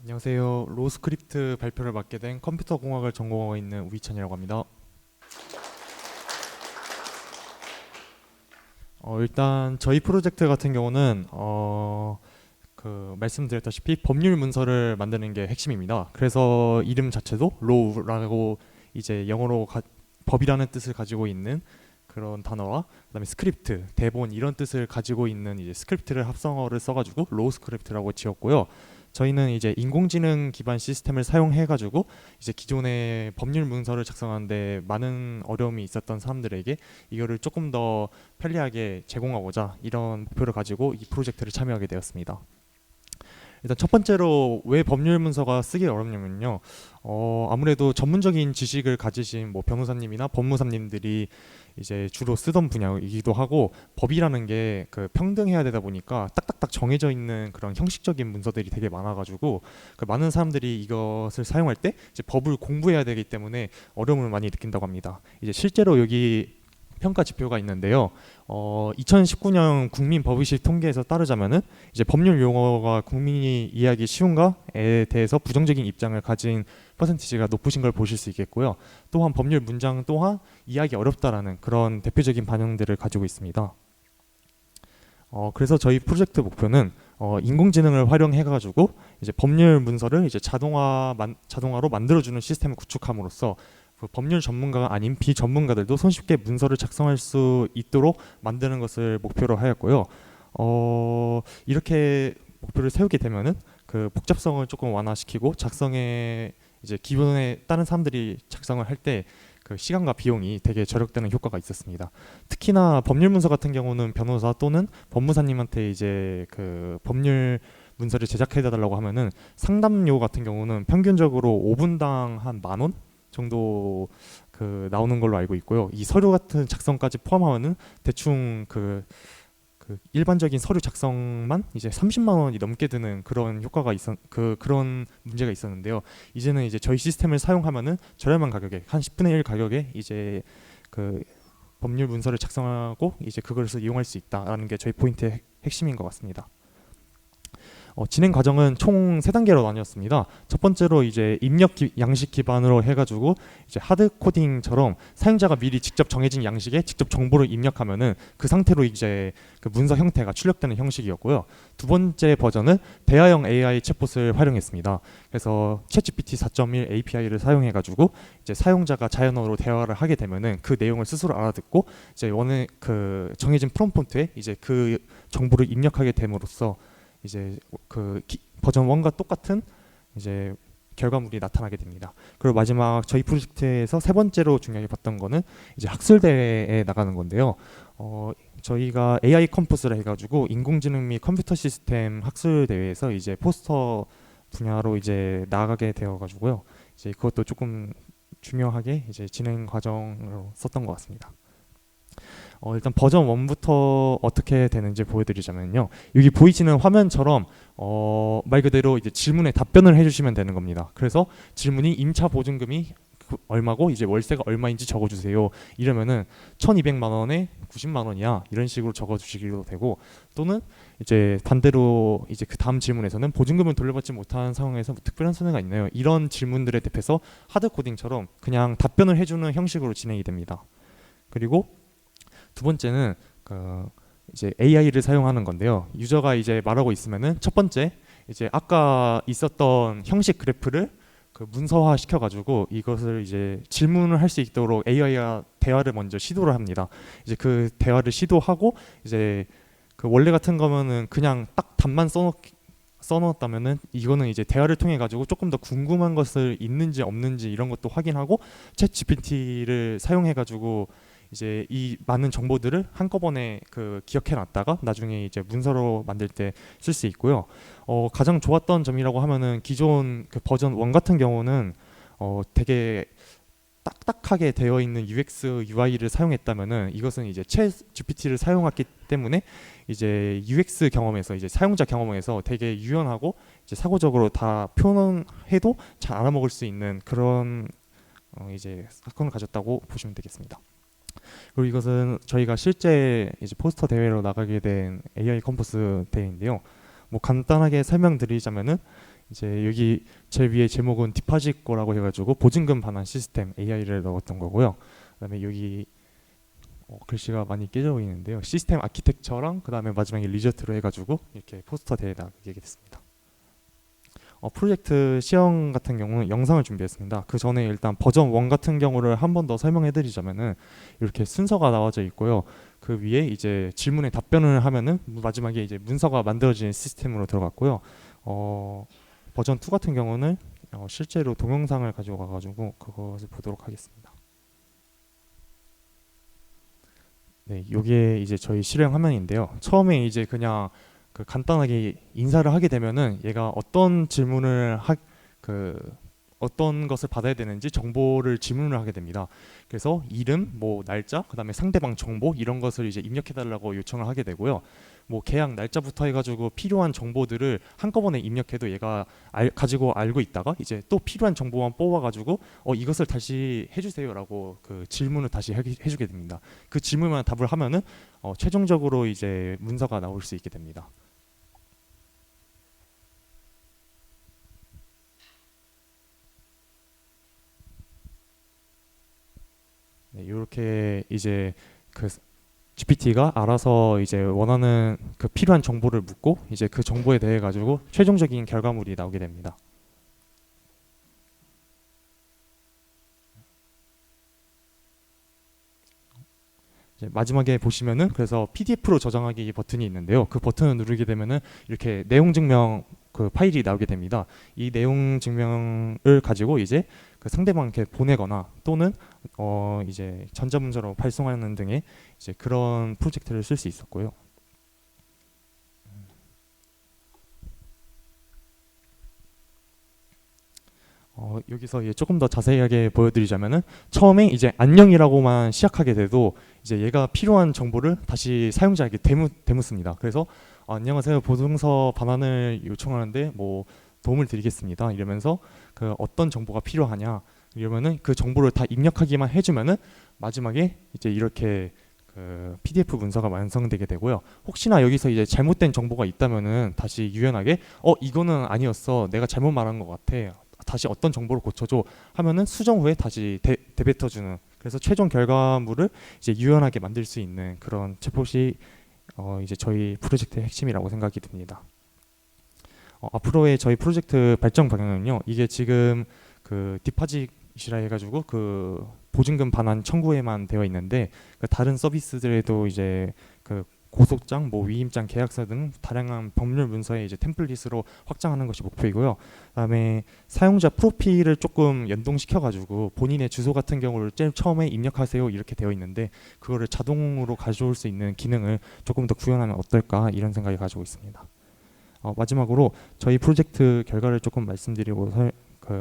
안녕하세요. 로스크립트 발표를 맡게 된 컴퓨터 공학을 전공하고 있는 우희찬이라고 합니다. 일단 저희 프로젝트 같은 경우는 말씀드렸다시피 법률 문서를 만드는 게 핵심입니다. 그래서 이름 자체도 law라고 이제 영어로 법이라는 뜻을 가지고 있는 그런 단어와 그다음에 스크립트, 대본 이런 뜻을 가지고 있는 이제 스크립트를 합성어를 써가지고 로우 스크립트라고 지었고요. 저희는 이제 인공지능 기반 시스템을 사용해가지고 이제 기존의 법률 문서를 작성하는데 많은 어려움이 있었던 사람들에게 이거를 조금 더 편리하게 제공하고자 이런 목표를 가지고 이 프로젝트를 참여하게 되었습니다. 일단 첫 번째로 왜 법률 문서가 쓰기 어렵냐면요. 아무래도 전문적인 지식을 가지신 뭐 변호사님이나 법무사님들이 이제 주로 쓰던 분야이기도 하고 법이라는 게 그 평등해야 되다 보니까 딱딱딱 정해져 있는 그런 형식적인 문서들이 되게 많아가지고 그 많은 사람들이 이것을 사용할 때 이제 법을 공부해야 되기 때문에 어려움을 많이 느낀다고 합니다. 이제 실제로 여기 평가 지표가 있는데요. 2019년 국민 법의식 통계에서 따르자면은 이제 법률 용어가 국민이 이해하기 쉬운가에 대해서 부정적인 입장을 가진 퍼센티지가 높으신 걸 보실 수 있겠고요. 또한 법률 문장 또한 이해하기 어렵다라는 그런 대표적인 반영들을 가지고 있습니다. 그래서 저희 프로젝트 목표는 인공지능을 활용해가지고 이제 법률 문서를 이제 자동화로 만들어주는 시스템을 구축함으로써 그 법률 전문가가 아닌 비전문가들도 손쉽게 문서를 작성할 수 있도록 만드는 것을 목표로 하였고요. 이렇게 목표를 세우게 되면은 그 복잡성을 조금 완화시키고 작성에 이제 기존에 다른 사람들이 작성을 할 때 그 시간과 비용이 되게 절약되는 효과가 있었습니다. 특히나 법률 문서 같은 경우는 변호사 또는 법무사님한테 이제 그 법률 문서를 제작해 달라고 하면은 상담료 같은 경우는 평균적으로 5분당 한 10,000원 정도 그 나오는 걸로 알고 있고요. 이 서류 같은 작성까지 포함하면은 대충 그 일반적인 서류 작성만 이제 30만 원이 넘게 드는 그런 효과가 그런 문제가 있었는데요. 이제는 이제 저희 시스템을 사용하면은 저렴한 가격에 한 10분의 1 가격에 이제 그 법률 문서를 작성하고 이제 그것을 이용할 수 있다라는 게 저희 포인트의 핵심인 것 같습니다. 진행 과정은 총 세 단계로 나뉘었습니다. 첫 번째로 이제 양식 기반으로 해가지고 이제 하드 코딩처럼 사용자가 미리 직접 정해진 양식에 직접 정보를 입력하면은 그 상태로 이제 그 문서 형태가 출력되는 형식이었고요. 두 번째 버전은 대화형 AI 챗봇을 활용했습니다. 그래서 챗GPT 4.1 API를 사용해가지고 이제 사용자가 자연어로 대화를 하게 되면은 그 내용을 스스로 알아듣고 이제 그 정해진 프롬프트에 이제 그 정보를 입력하게 됨으로써 이제 버전 1과 똑같은 이제 결과물이 나타나게 됩니다. 그리고 마지막 저희 프로젝트에서 세 번째로 중요하게 봤던 거는 이제 학술 대회에 나가는 건데요. 저희가 AI 컴퍼스를 해가지고 인공지능 및 컴퓨터 시스템 학술 대회에서 이제 포스터 분야로 이제 나가게 되어가지고요. 이제 그것도 조금 중요하게 이제 진행 과정으로 썼던 것 같습니다. 일단 버전 1부터 어떻게 되는지 보여드리자면요. 여기 보이시는 화면처럼 말 그대로 이제 질문에 답변을 해주시면 되는 겁니다. 그래서 질문이 임차 보증금이 얼마고 이제 월세가 얼마인지 적어주세요. 이러면은 1,200만 원에 90만 원이야 이런 식으로 적어주시기도 되고, 또는 이제 반대로 이제 그 다음 질문에서는 보증금을 돌려받지 못한 상황에서 특별한 손해가 있나요? 이런 질문들에 대해서 하드 코딩처럼 그냥 답변을 해주는 형식으로 진행이 됩니다. 그리고 두 번째는 이제 AI를 사용하는 건데요. 유저가 이제 말하고 있으면은 첫 번째 이제 아까 있었던 형식 그래프를 그 문서화 시켜가지고 이것을 이제 질문을 할 수 있도록 AI가 대화를 먼저 시도를 합니다. 이제 그 대화를 시도하고 이제 그 원래 같은 거면은 그냥 딱 답만 써놓았다면은 이거는 이제 대화를 통해 가지고 조금 더 궁금한 것을 있는지 없는지 이런 것도 확인하고 챗 GPT를 사용해 가지고 이제 이 많은 정보들을 한꺼번에 그 기억해 놨다가 나중에 이제 문서로 만들 때 쓸 수 있고요. 가장 좋았던 점이라고 하면은 기존 그 버전 1 같은 경우는 되게 딱딱하게 되어 있는 UX, UI를 사용했다면은 이것은 이제 챗 GPT를 사용했기 때문에 이제 UX 경험에서 이제 사용자 경험에서 되게 유연하고 이제 사고적으로 다 표현해도 잘 알아먹을 수 있는 그런 이제 사건을 가졌다고 보시면 되겠습니다. 그리고 이것은 저희가 실제 이제 포스터 대회로 나가게 된 AI 컴퍼스 대회인데요. 뭐 간단하게 설명드리자면은 이제 여기 제일 위에 제목은 디파짓 거라고 해가지고 보증금 반환 시스템 AI를 넣었던 거고요. 그다음에 여기 글씨가 많이 깨져 보이는데요. 시스템 아키텍처랑 그다음에 마지막에 리저트로 해가지고 이렇게 포스터 대회 나가게 됐습니다. 프로젝트 시험 같은 경우는 영상을 준비했습니다. 그 전에 일단 버전 1 같은 경우를 한 번 더 설명해드리자면은 이렇게 순서가 나와져 있고요. 그 위에 이제 질문에 답변을 하면은 마지막에 이제 문서가 만들어지는 시스템으로 들어갔고요. 버전 2 같은 경우는 실제로 동영상을 가지고 가가지고 그것을 보도록 하겠습니다. 네, 이게 이제 저희 실행 화면인데요. 처음에 이제 그냥 그 간단하게 인사를 하게 되면은 얘가 어떤 질문을 어떤 것을 받아야 되는지 정보를 질문을 하게 됩니다. 그래서 이름, 뭐 날짜, 그다음에 상대방 정보 이런 것을 이제 입력해 달라고 요청을 하게 되고요. 뭐 계약 날짜부터 해가지고 필요한 정보들을 한꺼번에 입력해도 얘가 가지고 알고 있다가 이제 또 필요한 정보만 뽑아가지고 이것을 다시 해주세요라고 그 질문을 다시 해주게 됩니다. 그 질문만 답을 하면은 최종적으로 이제 문서가 나올 수 있게 됩니다. 네, 이렇게 이제 그 GPT가 알아서 이제 원하는 그 필요한 정보를 묻고 이제 그 정보에 대해 가지고 최종적인 결과물이 나오게 됩니다. 이제 마지막에 보시면은 그래서 PDF로 저장하기 버튼이 있는데요. 그 버튼을 누르게 되면은 이렇게 내용 증명 그 파일이 나오게 됩니다. 이 내용 증명을 가지고 이제 그 상대방한테 보내거나 또는 이제 전자문서로 발송하는 등의 이제 그런 프로젝트를 쓸 수 있었고요. 여기서 이제 조금 더 자세하게 보여드리자면은 처음에 이제 안녕이라고만 시작하게 돼도 이제 얘가 필요한 정보를 다시 사용자에게 되묻습니다. 그래서 안녕하세요, 보증서 반환을 요청하는데 뭐 도움을 드리겠습니다. 이러면서 그 어떤 정보가 필요하냐 이러면은 그 정보를 다 입력하기만 해주면은 마지막에 이제 이렇게 그 PDF 문서가 완성되게 되고요. 혹시나 여기서 이제 잘못된 정보가 있다면은 다시 유연하게 이거는 아니었어, 내가 잘못 말한 것 같아, 다시 어떤 정보를 고쳐줘 하면은 수정 후에 다시 되뱉어주는, 그래서 최종 결과물을 이제 유연하게 만들 수 있는 그런 챗봇이 이제 저희 프로젝트의 핵심이라고 생각이 듭니다. 앞으로의 저희 프로젝트 발전 방향은요, 이게 지금 그 디파짓이라 해가지고 그 보증금 반환 청구에만 되어 있는데 그 다른 서비스들에도 이제 그 고소장, 뭐 위임장, 계약서 등 다양한 법률 문서에 이제 템플릿으로 확장하는 것이 목표이고요. 그다음에 사용자 프로필을 조금 연동시켜가지고 본인의 주소 같은 경우를 제일 처음에 입력하세요 이렇게 되어 있는데 그거를 자동으로 가져올 수 있는 기능을 조금 더 구현하면 어떨까 이런 생각을 가지고 있습니다. 마지막으로 저희 프로젝트 결과를 조금 말씀드리고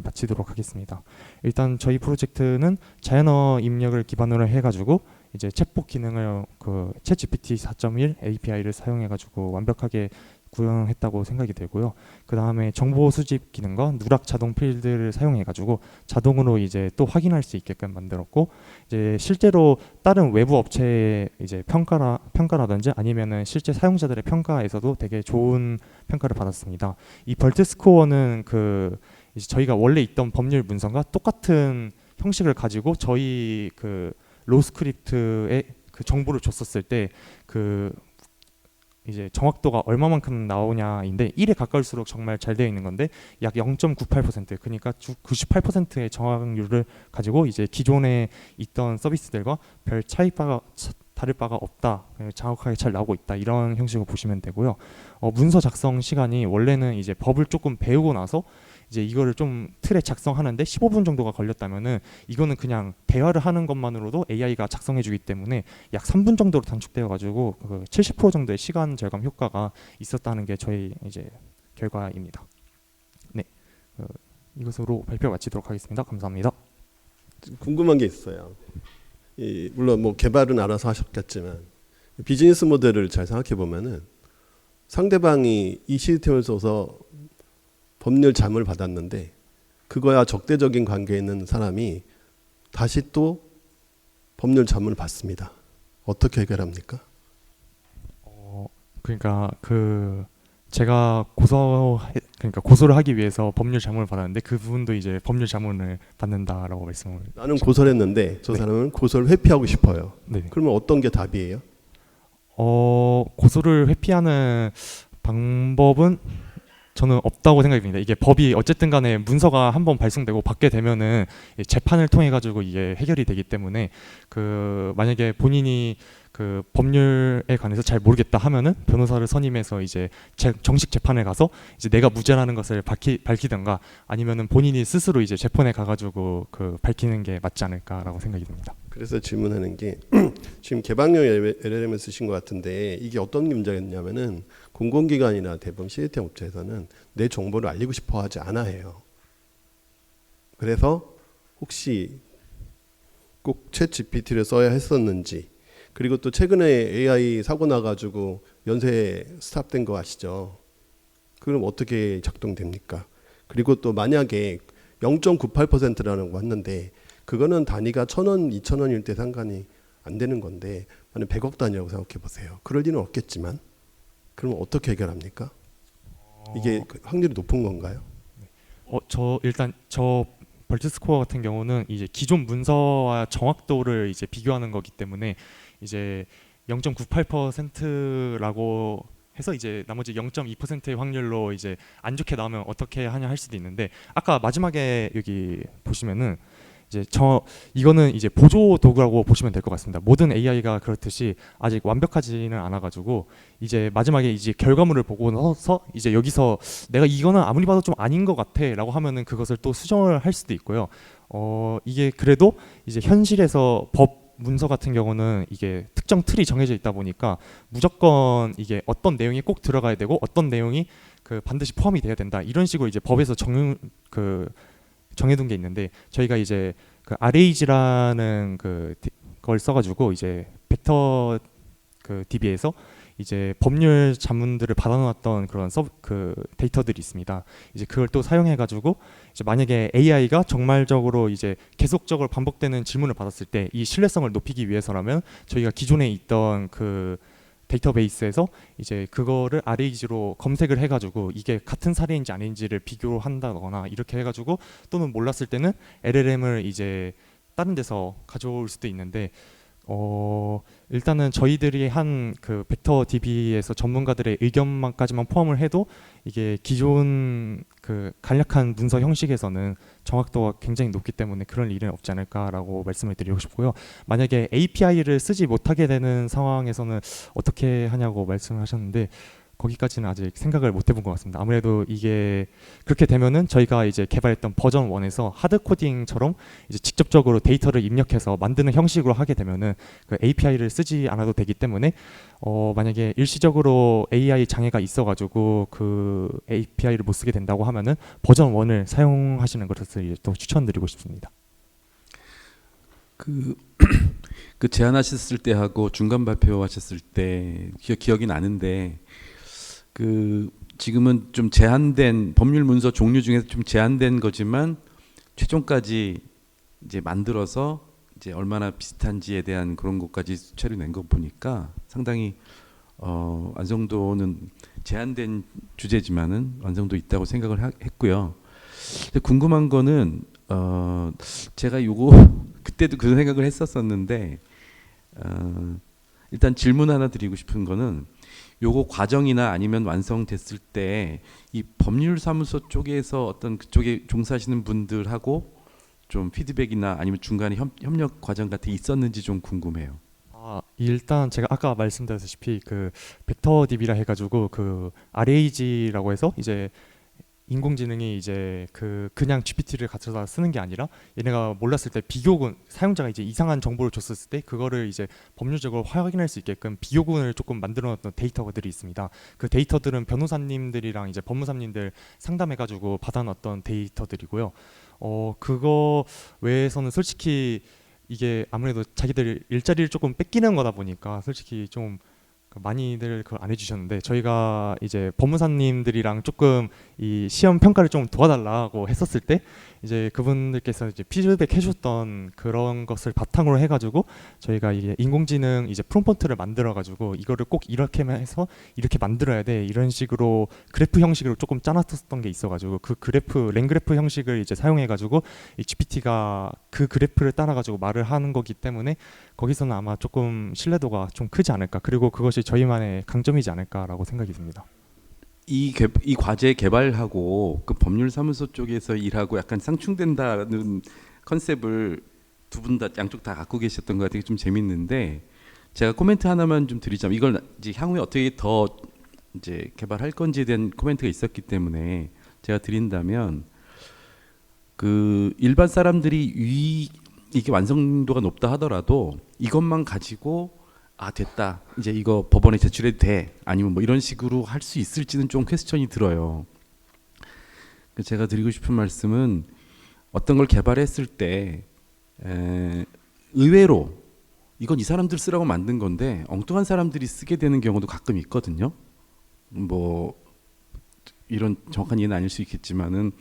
마치도록 하겠습니다. 일단 저희 프로젝트는 자연어 입력을 기반으로 해가지고 이제 챗봇 기능을 그 챗GPT 4.1 API를 사용해가지고 완벽하게 구현했다고 생각이 되고요. 그 다음에 정보 수집 기능과 누락 자동 필드를 사용해가지고 자동으로 이제 또 확인할 수 있게끔 만들었고, 이제 실제로 다른 외부 업체의 이제 평가라든지 아니면은 실제 사용자들의 평가에서도 되게 좋은 평가를 받았습니다. 이 벌트 스코어는 그 이제 저희가 원래 있던 법률 문서가 똑같은 형식을 가지고 저희 그 로우 스크립트에 그 정보를 줬었을 때 그 이제 정확도가 얼마만큼 나오냐인데 1에 가까울수록 정말 잘 되어 있는 건데 약 0.98% 그러니까 98%의 정확률을 가지고 이제 기존에 있던 서비스들과 별 다를 바가 없다, 정확하게 잘 나오고 있다 이런 형식으로 보시면 되고요. 문서 작성 시간이 원래는 이제 법을 조금 배우고 나서 이제 이거를 좀 틀에 작성하는데 15분 정도가 걸렸다면은 이거는 그냥 대화를 하는 것만으로도 AI가 작성해주기 때문에 약 3분 정도로 단축되어 가지고 70% 정도의 시간 절감 효과가 있었다는 게 저희 이제 결과입니다. 네, 이것으로 발표 마치도록 하겠습니다. 감사합니다. 궁금한 게 있어요. 물론 뭐 개발은 알아서 하셨겠지만 비즈니스 모델을 잘 생각해 보면은 상대방이 이 시스템을 써서 법률 자문을 받았는데 그거야 적대적인 관계에 있는 사람이 다시 또 법률 자문을 받습니다. 어떻게 해결합니까? 그러니까 그 제가 그러니까 고소를 하기 위해서 법률 자문을 받았는데 그 부분도 이제 법률 자문을 받는다라고 말씀을. 나는 고소를 했는데 저 네. 사람은 고소를 회피하고 싶어요. 네. 그러면 어떤 게 답이에요? 고소를 회피하는 방법은 저는 없다고 생각이 듭니다. 이게 법이 어쨌든 간에 문서가 한번 발송되고 받게 되면은 이 재판을 통해 가지고 이게 해결이 되기 때문에 그 만약에 본인이 그 법률에 관해서 잘 모르겠다 하면은 변호사를 선임해서 이제 정식 재판에 가서 이제 내가 무죄라는 것을 밝히던가 아니면은 본인이 스스로 이제 재판에 가가지고 그 밝히는 게 맞지 않을까라고 생각이 듭니다. 그래서 질문하는 게 지금 개방형 LLM을 쓰신 것 같은데 이게 어떤 문제겠냐면은 공공기관이나 대부분 시스템 업체에서는 내 정보를 알리고 싶어 하지 않아 해요. 그래서 혹시 꼭 챗 GPT를 써야 했었는지, 그리고 또 최근에 AI 사고 나가지고 연쇄 스탑된 거 아시죠? 그럼 어떻게 작동됩니까? 그리고 또 만약에 0.98%라는 거 왔는데 그거는 단위가 1,000원, 2,000원일 때 상관이 안 되는 건데 만약 100억 단위라고 생각해 보세요. 그럴 리는 없겠지만 그럼 어떻게 해결합니까? 이게 확률이 높은 건가요? 일단 저 벌트 스코어 같은 경우는 이제 기존 문서와 정확도를 이제 비교하는 거기 때문에 이제 0.98%라고 해서 이제 나머지 0.2%의 확률로 이제 안 좋게 나오면 어떻게 하냐 할 수도 있는데 아까 마지막에 여기 보시면은 이제 이거는 이제 보조 도구라고 보시면 될 것 같습니다. 모든 AI가 그렇듯이 아직 완벽하지는 않아가지고 이제 마지막에 이제 결과물을 보고 나서 이제 여기서 내가 이거는 아무리 봐도 좀 아닌 것 같아라고 하면은 그것을 또 수정을 할 수도 있고요. 이게 그래도 이제 현실에서 법 문서 같은 경우는 이게 특정 틀이 정해져 있다 보니까 무조건 이게 어떤 내용이 꼭 들어가야 되고 어떤 내용이 그 반드시 포함이 돼야 된다 이런 식으로 이제 법에서 정해둔 게 있는데 저희가 이제 그 RAG라는 그걸 써가지고 이제 벡터 그 DB에서 이제 법률 자문들을 받아놓았던 그런 그 데이터들이 있습니다. 이제 그걸 또 사용해가지고 이제 만약에 AI가 정말적으로 이제 계속적으로 반복되는 질문을 받았을 때 이 신뢰성을 높이기 위해서라면 저희가 기존에 있던 그 데이터베이스에서 이제 그거를 RAG로 검색을 해가지고 이게 같은 사례인지 아닌지를 비교한다거나 이렇게 해가지고 또는 몰랐을 때는 LLM을 이제 다른 데서 가져올 수도 있는데 일단은 저희들이 한 그 벡터 DB에서 전문가들의 의견만까지만 포함을 해도 이게 기존 그 간략한 문서 형식에서는 정확도가 굉장히 높기 때문에 그런 일은 없지 않을까라고 말씀을 드리고 싶고요. 만약에 API를 쓰지 못하게 되는 상황에서는 어떻게 하냐고 말씀을 하셨는데 거기까지는 아직 생각을 못 해본 것 같습니다. 아무래도 이게 그렇게 되면은 저희가 이제 개발했던 버전 1에서 하드 코딩처럼 이제 직접적으로 데이터를 입력해서 만드는 형식으로 하게 되면은 그 API를 쓰지 않아도 되기 때문에 만약에 일시적으로 AI 장애가 있어가지고 그 API를 못 쓰게 된다고 하면은 버전 1을 사용하시는 것을 또 추천드리고 싶습니다. 그 제안하셨을 때 하고 중간 발표하셨을 때 기억이 나는데 그 지금은 좀 제한된 법률 문서 종류 중에서 좀 제한된 거지만 최종까지 이제 만들어서 이제 얼마나 비슷한지에 대한 그런 것까지 수치를 낸 거 보니까 상당히 완성도는 제한된 주제지만은 완성도 있다고 생각을 했고요. 근데 궁금한 거는 제가 요거 그때도 그 생각을 했었었는데 일단 질문 하나 드리고 싶은 거는 요거 과정이나 아니면 완성됐을 때 이 법률사무소 쪽에서 어떤 그쪽에 종사하시는 분들하고 좀 피드백이나 아니면 중간에 협력 과정 같은 게 있었는지 좀 궁금해요. 일단 제가 아까 말씀드렸다시피 그 벡터 DB라 해가지고 그 RAG라고 해서 이제 인공지능이 이제 그냥 GPT를 갖춰다 쓰는 게 아니라 얘네가 몰랐을 때 비교군 사용자가 이제 이상한 정보를 줬을 때 그거를 이제 법률적으로 확인할 수 있게끔 비교군을 조금 만들어놨던 데이터들이 있습니다. 그 데이터들은 변호사님들이랑 이제 법무사님들 상담해가지고 받아놨던 데이터들이고요. 그거 외에서는 솔직히 이게 아무래도 자기들 일자리를 조금 뺏기는 거다 보니까 솔직히 좀 많이들 그걸 안 해주셨는데 저희가 이제 법무사님들이랑 조금 이 시험 평가를 좀 도와달라고 했었을 때 이제 그분들께서 이제 피드백 해주셨던 그런 것을 바탕으로 해가지고 저희가 이게 인공지능 이제 프롬프트를 만들어가지고 이거를 꼭 이렇게만 해서 이렇게 만들어야 돼 이런 식으로 그래프 형식으로 조금 짜놨었던 게 있어가지고 그 그래프 랭그래프 형식을 이제 사용해가지고 이 GPT가 그 그래프를 따라가지고 말을 하는 거기 때문에 거기서는 아마 조금 신뢰도가 좀 크지 않을까 그리고 그것이 저희만의 강점이지 않을까라고 생각이 듭니다. 이 과제 개발하고 그 법률사무소 쪽에서 일하고 약간 상충된다는 컨셉을 두 분 다 양쪽 다 갖고 계셨던 것 같아요. 좀 재밌는데 제가 코멘트 하나만 좀 드리자면 이걸 이제 향후에 어떻게 더 이제 개발할 건지에 대한 코멘트가 있었기 때문에 제가 드린다면 그 일반 사람들이 이게 완성도가 높다 하더라도 이것만 가지고 아 됐다 이제 이거 법원에 제출해도 돼 아니면 뭐 이런 식으로 할 수 있을지는 좀 퀘스천이 들어요. 제가 드리고 싶은 말씀은 어떤 걸 개발했을 때 의외로 이건 이 사람들 쓰라고 만든 건데 엉뚱한 사람들이 쓰게 되는 경우도 가끔 있거든요. 뭐 이런 정확한 이해는 아닐 수 있겠지만은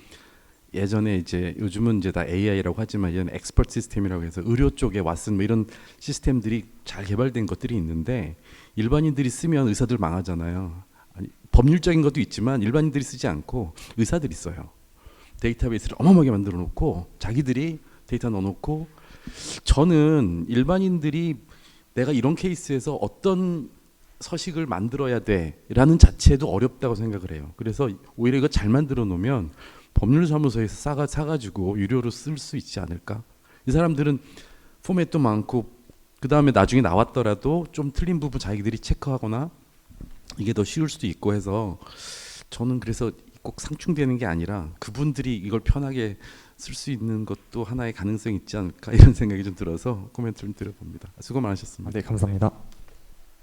예전에 이제 요즘은 이제 다 AI라고 하지만 예전 엑스퍼트 시스템이라고 해서 의료 쪽에 왓슨 뭐 이런 시스템들이 잘 개발된 것들이 있는데 일반인들이 쓰면 의사들 망하잖아요. 아니, 법률적인 것도 있지만 일반인들이 쓰지 않고 의사들이 써요. 데이터베이스를 어마어마하게 만들어 놓고 자기들이 데이터 넣어놓고 저는 일반인들이 내가 이런 케이스에서 어떤 서식을 만들어야 돼라는 자체도 어렵다고 생각을 해요. 그래서 오히려 이거 잘 만들어 놓으면 법률사무소에서 사가지고 유료로 쓸 수 있지 않을까? 이 사람들은 포맷도 많고 그 다음에 나중에 나왔더라도 좀 틀린 부분 자기들이 체크하거나 이게 더 쉬울 수도 있고 해서 저는 그래서 꼭 상충되는 게 아니라 그분들이 이걸 편하게 쓸 수 있는 것도 하나의 가능성이 있지 않을까 이런 생각이 좀 들어서 코멘트를 좀 드려봅니다. 수고 많으셨습니다. 네, 감사합니다.